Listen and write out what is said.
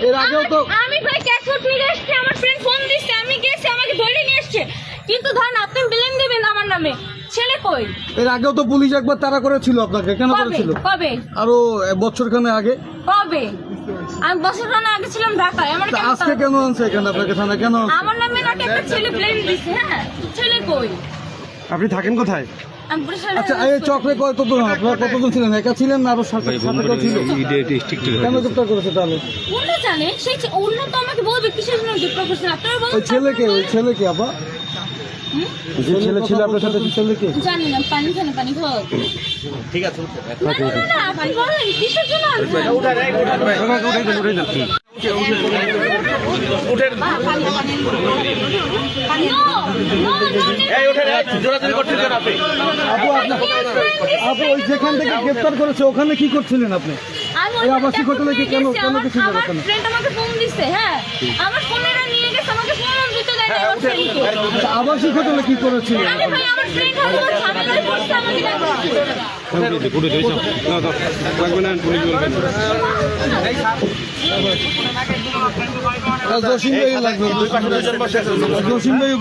এর আগেও তো আমি ভাই ক্যাশফুট নিয়ে এসেছি, আমার ফ্রেন্ড ফোন দিচ্ছে, আমি গেছি, আমাকে ধরে নিয়ে এসছে। কিন্তু ধরেন আপনি ব্লেম দিবেন আমার নামে, ছেলে কই? এর আগেও তো পুলিশ একবার তাড়া করেছিল আপনাকে, কেন করেছিল? কবে? আরো বছরখানে আগে। কবে? আমি বছরখানে আগে ছিলাম ঢাকায়। আমার তা আজকে কেন আনছে এখানে আপনাকে থানা কেন আনছে? আমার নামে নাকি একটা ছেলে ব্লেম দিচ্ছে। হ্যাঁ, ছেলে কই? আপনি থাকেন কোথায়? আমি বরিশালে। আচ্ছা এই চক্রে কতজন আপনারা কতজন ছিলেন? একা ছিলেন না আরো সাথে কেউ ছিল? কেন গ্রেপ্তার করেছে তাহলে? অন্য জানে, সেই অন্য তো আমাকে বলবে কিসের জন্য গ্রেপ্তার করছেন আপনারা বলুন। ওই ছেলেকে আপা যে ছেলে ছিল আপনার সাথে, ছেলেকে জানি না, পানি খানে পানি খাও। ঠিক আছে, না আপনি বলেন কিসের জন্য আনছেন? আপু ওই যেখান থেকে গ্রেপ্তার করেছে ওখানে কি করছিলেন আপনি? এই আবাসিক হোটেলে কি কেন কিছু আমার ফ্রেন্ড আমাকে ফোন দিছে। হ্যাঁ, আমার ফোনেরা নিয়ে গেছে, আমাকে ফোন দিতে দেয় না আমার ফ্রেন্ডকে। আচ্ছা, আবাসিক হোটেলে কি করেছিলেন? আরে ভাই আমার ফ্রেন্ড হলো ঝামেলায় পড়ছে, আমাকে জসিম ভাই লাগবে, জসিম ভাই